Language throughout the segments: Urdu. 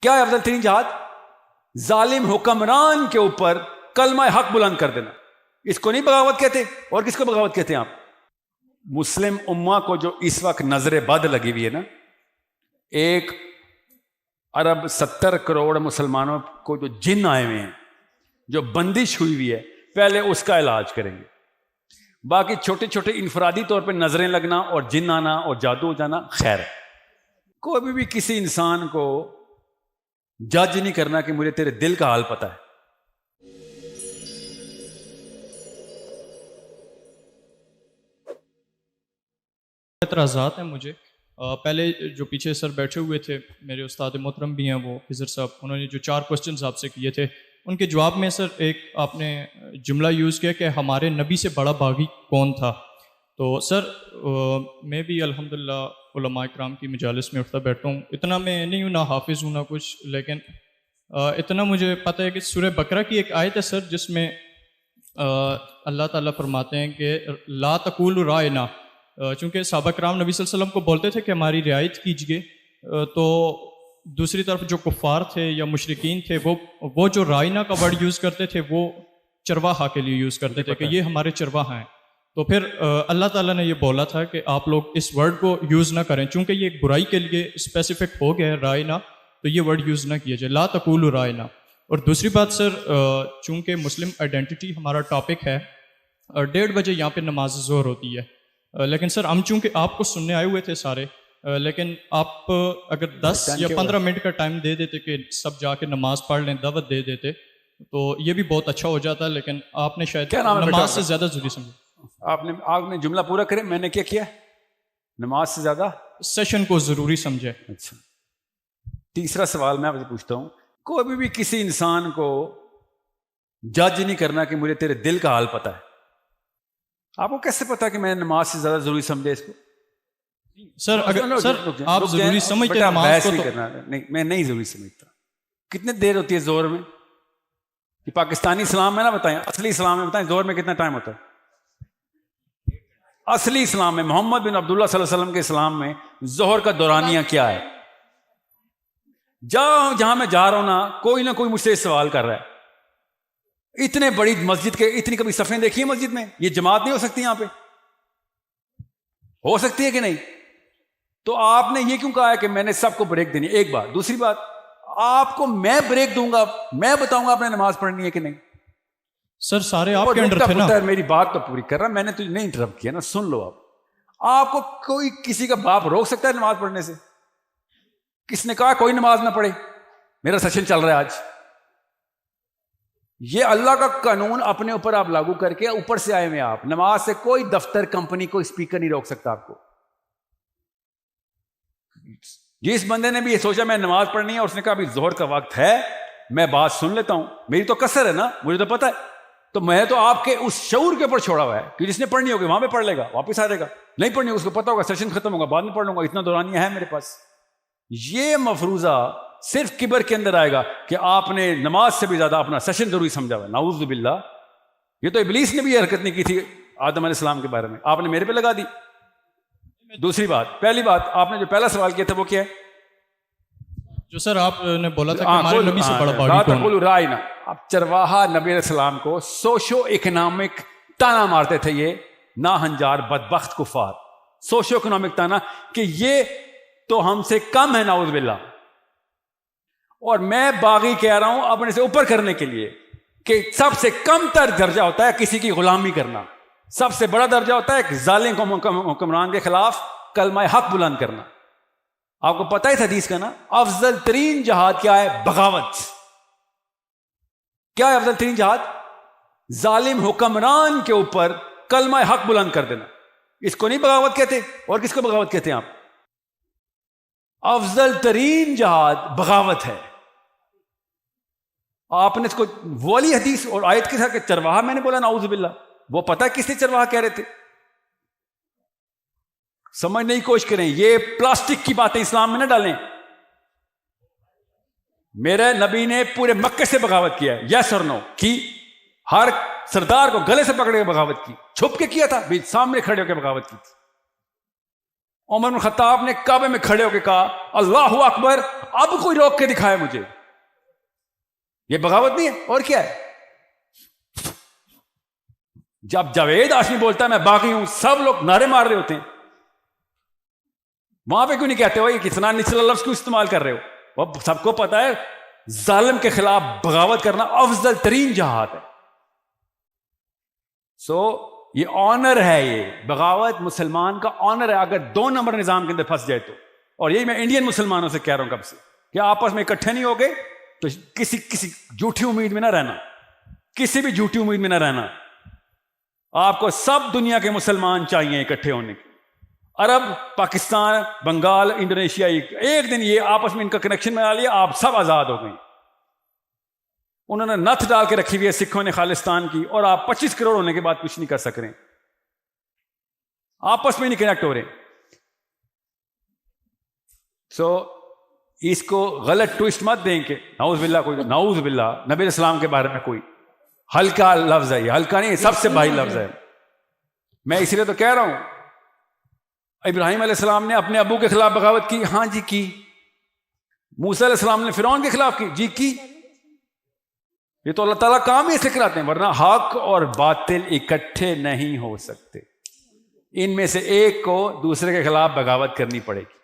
کیا ہے افضل ترین جہاد؟ ظالم حکمران کے اوپر کلمہ حق بلند کر دینا. اس کو نہیں بغاوت کہتے. اور کس کو بغاوت کہتے ہیں آپ؟ مسلم امہ کو جو اس وقت نظر بد لگی ہوئی ہے نا، 1.70 کروڑ مسلمانوں کو جو جن آئے ہوئے ہیں، جو بندش ہوئی ہوئی ہے، پہلے اس کا علاج کریں گے. باقی چھوٹے چھوٹے انفرادی طور پہ نظریں لگنا اور جن آنا اور جادو ہو جانا خیر ہے. کوئی بھی کسی انسان کو جج نہیں کرنا کہ مجھے تیرے دل کا حال پتہ ہے. اعتراضات ہیں مجھے. پہلے جو پیچھے سر بیٹھے ہوئے تھے میرے استاد محترم بھی ہیں وہ خضر صاحب، انہوں نے جو 4 کوسچنز آپ سے کیے تھے ان کے جواب میں سر ایک آپ نے جملہ یوز کیا کہ ہمارے نبی سے بڑا باغی کون تھا. تو سر میں بھی الحمدللہ علماء کرام کی مجالس میں اٹھتا بیٹھتا ہوں. اتنا میں نہیں ہوں، نہ حافظ ہوں نہ کچھ، لیکن اتنا مجھے پتہ ہے کہ سورہ بقرہ کی ایک آیت ہے سر جس میں اللہ تعالیٰ فرماتے ہیں کہ لا تقولوا رائنا. چونکہ صحابہ کرام نبی صلی اللہ علیہ وسلم کو بولتے تھے کہ ہماری رعایت کیجیے، تو دوسری طرف جو کفار تھے یا مشرکین تھے وہ جو رائنا کا ورڈ یوز کرتے تھے وہ چرواہا کے لیے یوز کرتے تھے کہ یہ ہمارے چرواہا ہیں. تو پھر اللہ تعالیٰ نے یہ بولا تھا کہ آپ لوگ اس ورڈ کو یوز نہ کریں، چونکہ یہ ایک برائی کے لیے اسپیسیفک ہو گیا ہے رائنا، تو یہ ورڈ یوز نہ کیا جائے، لا تقولوا رائنا. اور دوسری بات سر، چونکہ مسلم آئیڈینٹی ہمارا ٹاپک ہے، 1:30 بجے یہاں پہ نماز ظہر ہوتی ہے، لیکن سر ہم چونکہ آپ کو سننے آئے ہوئے تھے سارے، لیکن آپ اگر 10 یا 15 منٹ کا ٹائم دے دیتے کہ سب جا کے نماز پڑھ لیں، دعوت دے دیتے، تو یہ بھی بہت اچھا ہو جاتا. لیکن آپ نے شاید نماز سے زیادہ ضروری سمجھا. آپ نے جملہ پورا کرے. میں نے کیا کیا؟ نماز سے زیادہ سیشن کو ضروری سمجھے. اچھا، تیسرا سوال میں آپ سے پوچھتا ہوں. کوئی بھی کسی انسان کو جج نہیں کرنا کہ مجھے تیرے دل کا حال پتہ ہے. آپ کو کیسے پتا کہ میں نے نماز سے زیادہ ضروری سمجھے اس کو؟ سر اگر سر آپ ضروری سمجھتے ہیں نماز کو تو نہیں، میں نہیں ضروری سمجھتا. کتنے دیر ہوتی ہے زہر میں؟ یہ پاکستانی اسلام میں نہ بتائیں، اصلی اسلام میں بتائیں زہر میں کتنا ٹائم ہوتا ہے؟ اصلی اسلام میں، محمد بن عبداللہ صلی اللہ علیہ وسلم کے اسلام میں ظہر کا دورانیہ کیا ہے؟ جہاں میں جا رہا ہوں نا، کوئی نہ کوئی مجھ سے سوال کر رہا ہے. اتنے بڑی مسجد کے اتنی کبھی صفیں دیکھی ہے مسجد میں؟ یہ جماعت نہیں ہو سکتی یہاں پہ؟ ہو سکتی ہے کہ نہیں؟ تو آپ نے یہ کیوں کہا ہے کہ میں نے سب کو بریک دینی؟ ایک بات. دوسری بات، آپ کو میں بریک دوں گا، میں بتاؤں گا آپ نے نماز پڑھنی ہے کہ نہیں؟ سر سارے آپ کے انڈر تھے نا. میری بات تو پوری کر رہا، میں نے تجھے نہیں انٹرپٹ کیا نا، سن لو. آپ کو کوئی کسی کا باپ روک سکتا ہے نماز پڑھنے سے؟ کس نے کہا کوئی نماز نہ پڑھے؟ میرا سیشن چل رہا ہے آج. یہ اللہ کا قانون اپنے اوپر آپ لاگو کر کے اوپر سے آئے ہوئے آپ. نماز سے کوئی دفتر، کمپنی، کوئی اسپیکر نہیں روک سکتا آپ کو. جس بندے نے بھی یہ سوچا میں نماز پڑھنی ہے اور اس نے کہا ابھی ظہر کا وقت ہے، میں بات سن لیتا ہوں، میری تو کسر ہے نا، مجھے تو پتہ ہے، تو میں تو آپ کے اس شعور کے اوپر چھوڑا ہوا ہے کہ جس نے پڑھنی ہوگی وہاں پہ پڑھ لے گا، واپس آ جائے گا. نہیں پڑھنی ہوگی اس کو پتہ ہوگا سیشن ختم ہوگا، بعد میں پڑھ لوں گا، اتنا دورانیہ ہے میرے پاس. یہ مفروضہ صرف کبر کے اندر آئے گا کہ آپ نے نماز سے بھی زیادہ اپنا سیشن ضروری سمجھا ہوا ہے. نعوذ باللہ. یہ تو ابلیس نے بھی یہ حرکت نہیں کی تھی آدم علیہ السلام کے بارے میں، آپ نے میرے پہ لگا دی. دوسری بات، پہلی بات آپ نے جو پہلا سوال کیا تھا وہ کیا ہے؟ جو سر آپ نے بولا تھا کہ ہمارے نبی سے بڑا باغی کون ہے. رائنا. اب چرواہا نبی علیہ السلام کو سوشو اکنامک تانا مارتے تھے، یہ ناہنجار بدبخت کفار. سوشو اکنامک تانا کہ یہ تو ہم سے کم ہے، نعوذ باللہ. اور میں باغی کہہ رہا ہوں اپنے سے اوپر کرنے کے لیے کہ سب سے کم تر درجہ ہوتا ہے کسی کی غلامی کرنا، سب سے بڑا درجہ ہوتا ہے کہ ظالم حکمران کے خلاف کلمہ حق بلند کرنا. آپ کو پتہ ہے حدیث کا نا، افضل ترین جہاد کیا ہے؟ بغاوت. کیا ہے افضل ترین جہاد؟ ظالم حکمران کے اوپر کلمہ حق بلند کر دینا. اس کو نہیں بغاوت کہتے. اور کس کو بغاوت کہتے ہیں آپ؟ افضل ترین جہاد بغاوت ہے. آپ نے اس کو والی حدیث اور آیت کے ساتھ کہ چرواہا میں نے بولا، نعوذ باللہ. وہ پتہ کس نے چرواہا کہہ رہے تھے؟ سمجھنے کی کوشش کریں. یہ پلاسٹک کی باتیں اسلام میں نہ ڈالیں. میرے نبی نے پورے مکے سے بغاوت کیا ہے، یس اور نو کی. ہر سردار کو گلے سے پکڑ کے بغاوت کی. چھپ کے کیا تھا؟ بھی سامنے کھڑے ہو کے بغاوت کی تھی. عمر بن خطاب نے کعبے میں کھڑے ہو کے کہا اللہ اکبر اب کوئی روک کے دکھائے مجھے. یہ بغاوت نہیں ہے اور کیا ہے؟ جب جاوید ہاشمی بولتا ہے میں باغی ہوں، سب لوگ نعرے مار رہے ہوتے ہیں. وہاں پہ کیوں نہیں کہتے ہو یہ کتنا نچلا لفظ کیوں استعمال کر رہے ہو؟ وہ سب کو پتا ہے ظالم کے خلاف بغاوت کرنا افضل ترین جہاد ہے. سو یہ آنر ہے، یہ بغاوت مسلمان کا آنر ہے. اگر 2 نمبر نظام کے اندر پھنس جائے تو، اور یہی میں انڈین مسلمانوں سے کہہ رہا ہوں کب سے، کہ آپس میں اکٹھے نہیں ہوگے تو کسی جھوٹی امید میں نہ رہنا، کسی بھی جھوٹی امید میں نہ رہنا. آپ کو سب دنیا کے مسلمان چاہیے اکٹھے ہونے کے. عرب، پاکستان، بنگال، انڈونیشیا، ایک دن یہ آپس میں ان کا کنیکشن بنا لیا، آپ سب آزاد ہو گئے. انہوں نے نتھ ڈال کے رکھی ہوئی ہے سکھوں نے خالستان کی، اور آپ 25 کروڑ ہونے کے بعد کچھ نہیں کر سک رہے، آپس میں نہیں کنیکٹ ہو رہے. سو اس کو غلط ٹویسٹ مت دیں کہ نعوذ باللہ، کوئی نعوذ باللہ نبی اسلام کے بارے میں کوئی ہلکا لفظ ہے. یہ ہلکا نہیں، سب سے بھاری لفظ ہے. میں اس لیے تو کہہ رہا ہوں ابراہیم علیہ السلام نے اپنے ابو کے خلاف بغاوت کی، ہاں جی کی. موسیٰ علیہ السلام نے فرعون کے خلاف کی، جی کی. یہ تو اللہ تعالیٰ کام ہی سکھلاتے ہیں، ورنہ حق اور باطل اکٹھے نہیں ہو سکتے. ان میں سے ایک کو دوسرے کے خلاف بغاوت کرنی پڑے گی.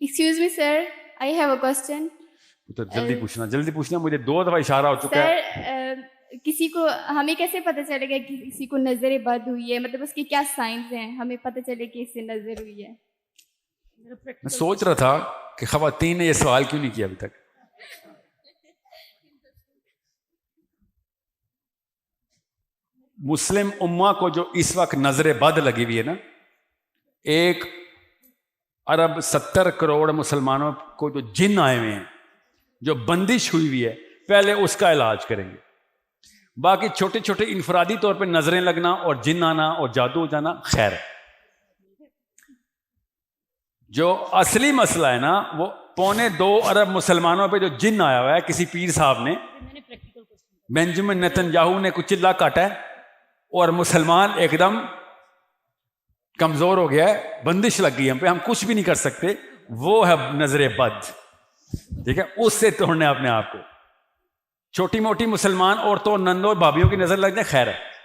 Excuse me, sir. I have a question. تو جلدی پوچھنا، مجھے 2 دفعہ اشارہ ہو چکا ہے. سر، کسی کو ہمیں کیسے پتہ چلے گا کہ کسی کو نظر بد ہوئی ہے؟ مطلب اس کے کیا سائنز ہیں ہمیں پتہ چلے کہ اس سے نظر ہوئی ہے؟ میں سوچ رہا تھا کہ خواتین نے یہ سوال کیوں نہیں کیا ابھی تک. مسلم امہ کو جو اس وقت نظر بد لگی ہوئی ہے نا، 1 ارب 70 کروڑ مسلمانوں کو جو جن آئے ہوئے ہیں، جو بندش ہوئی ہوئی ہے، پہلے اس کا علاج کریں گے. باقی چھوٹے چھوٹے انفرادی طور پہ نظریں لگنا اور جن آنا اور جادو ہو جانا خیر ہے. جو اصلی مسئلہ ہے نا، وہ 2.25 ارب مسلمانوں پہ جو جن آیا ہوا ہے. کسی پیر صاحب نے، بینجامن نیتن یاہو نے کچھ چلا کاٹا ہے اور مسلمان ایک دم کمزور ہو گیا ہے، بندش لگ گئی ہم پہ، ہم کچھ بھی نہیں کر سکتے. وہ ہے نظر بد، ٹھیک ہے؟ اس سے توڑنا اپنے آپ کو. چھوٹی موٹی مسلمان عورتوں، نندوں، بھابھیوں کی نظر لگ جائے خیر ہے.